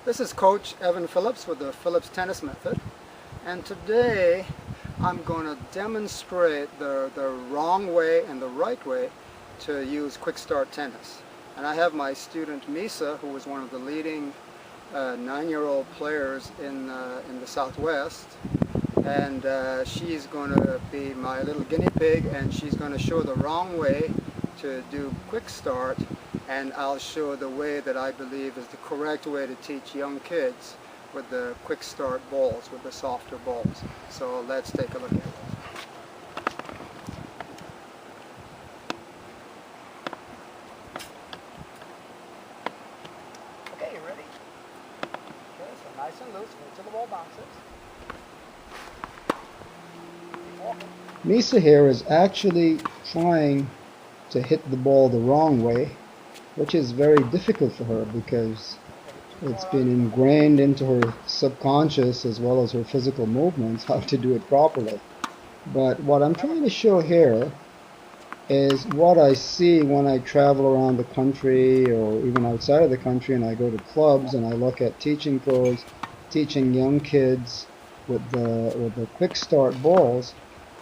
This is Coach Evan Phillips with the Phillips Tennis Method, and today I'm going to demonstrate the wrong way and the right way to use quick start tennis. And I have my student Misa, who is one of the leading 9-year-old players in the Southwest, and she's going to be my little guinea pig, and she's going to show the wrong way to do quick start, and I'll show the way that I believe is the correct way to teach young kids with the quick start balls, with the softer balls. So let's take a look at it. Okay, you ready? Okay, so nice and loose, wait till the ball bounces. Keep walking. Misa here is actually trying to hit the ball the wrong way, which is very difficult for her because it's been ingrained into her subconscious as well as her physical movements how to do it properly. But what I'm trying to show here is what I see when I travel around the country or even outside of the country, and I go to clubs and I look at teaching pros teaching young kids with the quick start balls,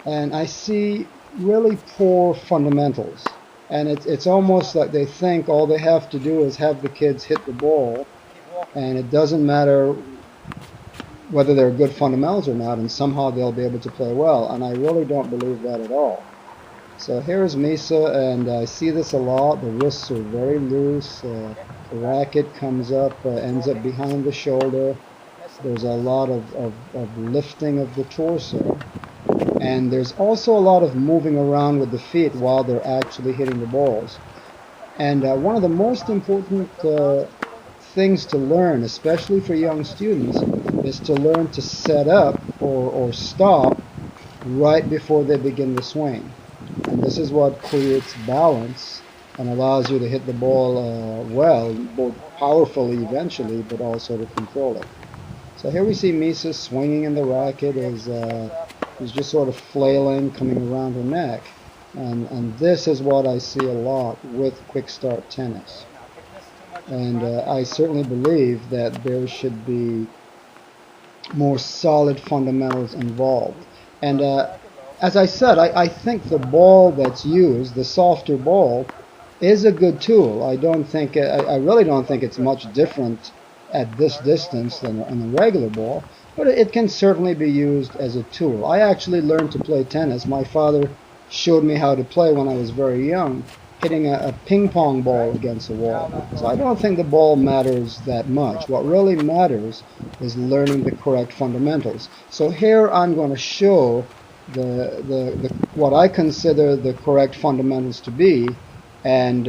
and I see really poor fundamentals. And it's almost like they think all they have to do is have the kids hit the ball, and it doesn't matter whether they're good fundamentals or not, and somehow they'll be able to play well. And I really don't believe that at all. So here's Misa, and I see this a lot. The wrists are very loose. The racket comes up, ends up behind the shoulder. There's a lot of lifting of the torso. And there's also a lot of moving around with the feet while they're actually hitting the balls. And one of the most important things to learn, especially for young students, is to learn to set up or stop right before they begin the swing. And this is what creates balance and allows you to hit the ball well, both powerfully eventually, but also to control it. So here we see Misa swinging in the racket as is just sort of flailing, coming around her neck. And this is what I see a lot with quick start tennis. And I certainly believe that there should be more solid fundamentals involved. And as I said, I think the ball that's used, the softer ball, is a good tool. I really don't think it's much different at this distance than a regular ball. But it can certainly be used as a tool. I actually learned to play tennis. My father showed me how to play when I was very young, hitting a ping pong ball against a wall. So I don't think the ball matters that much. What really matters is learning the correct fundamentals. So here I'm going to show what I consider the correct fundamentals to be, and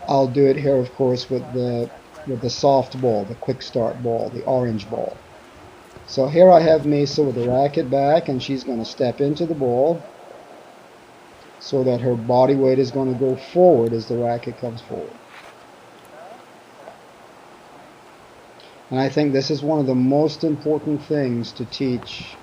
I'll do it here, of course, with the soft ball, the quick start ball, the orange ball. So here I have Misa with the racket back, and she's going to step into the ball so that her body weight is going to go forward as the racket comes forward. And I think this is one of the most important things to teach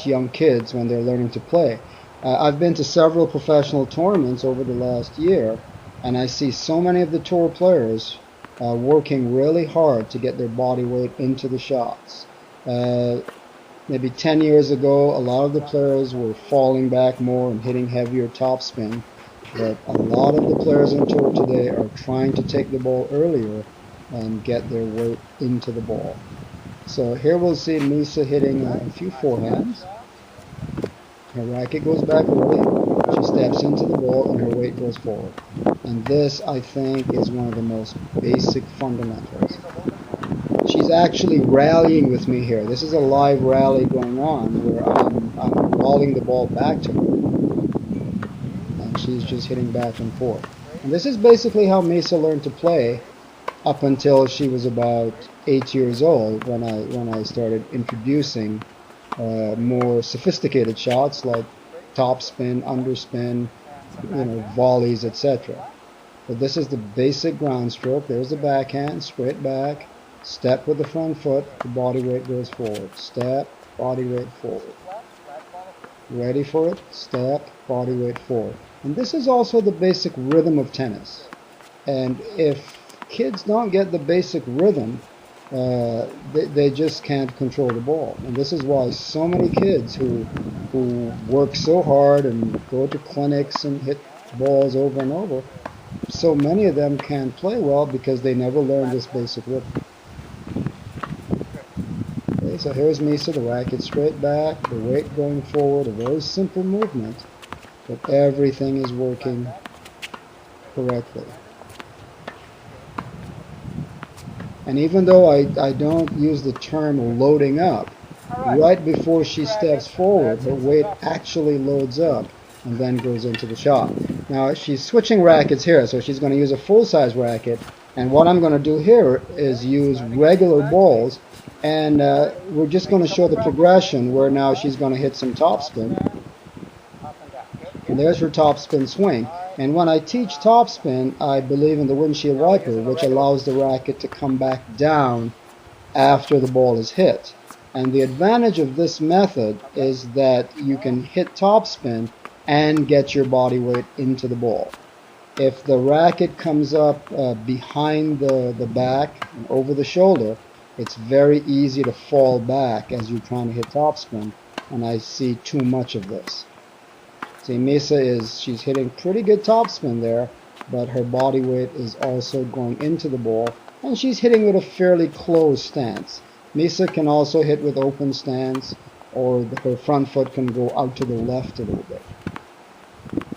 young kids when they're learning to play. I've been to several professional tournaments over the last year, and I see so many of the tour players working really hard to get their body weight into the shots. Maybe 10 years ago, a lot of the players were falling back more and hitting heavier topspin, but a lot of the players on tour today are trying to take the ball earlier and get their weight into the ball. So here we'll see Misa hitting a few forehands. Her racket goes back early, she steps into the ball, and her weight goes forward. And this, I think, is one of the most basic fundamentals. She's actually rallying with me here. This is a live rally going on where I'm rolling the ball back to her, and she's just hitting back and forth. And this is basically how Misa learned to play up until she was about 8 years old, when I started introducing more sophisticated shots like topspin, underspin, volleys, etc. But this is the basic ground stroke. There's the backhand, straight back. Step with the front foot, the body weight goes forward. Step, body weight forward. Ready for it, step, body weight forward. And this is also the basic rhythm of tennis. And if kids don't get the basic rhythm, they just can't control the ball. And this is why so many kids who work so hard and go to clinics and hit balls over and over, so many of them can't play well because they never learned this basic rhythm. Okay, so here's Misa, the racket straight back, the weight going forward, a very simple movement, but everything is working correctly. And even though I don't use the term loading up, right before she steps forward, her weight actually loads up and then goes into the shot. Now she's switching rackets here, so she's going to use a full-size racket, and what I'm going to do here is use regular balls, and we're just going to show the progression where now she's going to hit some topspin. And there's her topspin swing. And when I teach topspin, I believe in the windshield wiper, which allows the racket to come back down after the ball is hit. And the advantage of this method is that you can hit topspin and get your body weight into the ball. If the racket comes up behind the back and over the shoulder, it's very easy to fall back as you're trying to hit topspin, and I see too much of this. See, Misa she's hitting pretty good topspin there, but her body weight is also going into the ball, and she's hitting with a fairly closed stance. Misa can also hit with open stance, or her front foot can go out to the left a little bit.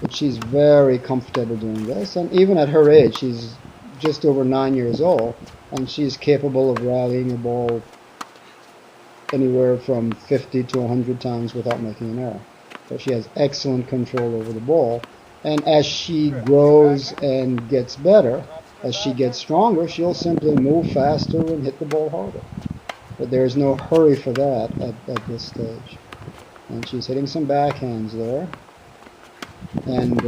But she's very comfortable doing this, and even at her age, she's just over 9 years old, and she's capable of rallying a ball anywhere from 50 to 100 times without making an error. So she has excellent control over the ball, and as she grows and gets better, as she gets stronger, she'll simply move faster and hit the ball harder. But there's no hurry for that at this stage. And she's hitting some backhands there. And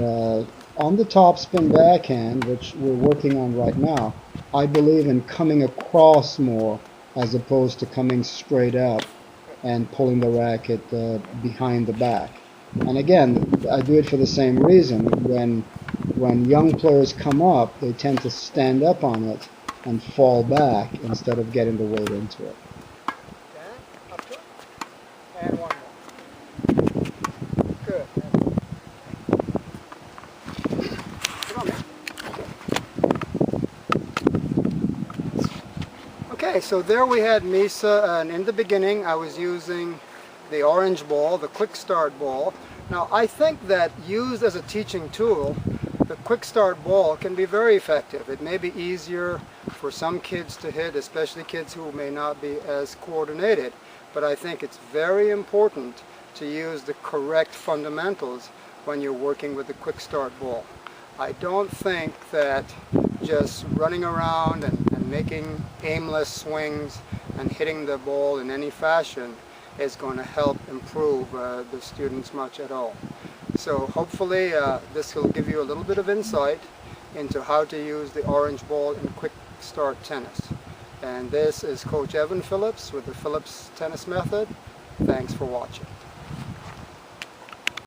on the topspin backhand, which we're working on right now, I believe in coming across more as opposed to coming straight up and pulling the racket behind the back. And again, I do it for the same reason. When young players come up, they tend to stand up on it and fall back instead of getting the weight into it. Okay, up to it. And one more. Good. Come on, man. Okay, so there we had Misa, and in the beginning I was using the orange ball, the quick start ball. Now I think that used as a teaching tool, the quick start ball can be very effective. It may be easier for some kids to hit, especially kids who may not be as coordinated, but I think it's very important to use the correct fundamentals when you're working with the quick start ball. I don't think that just running around and making aimless swings and hitting the ball in any fashion is going to help improve the students much at all. So hopefully this will give you a little bit of insight into how to use the orange ball in quick start tennis. And this is Coach Evan Phillips with the Phillips Tennis Method. Thanks for watching.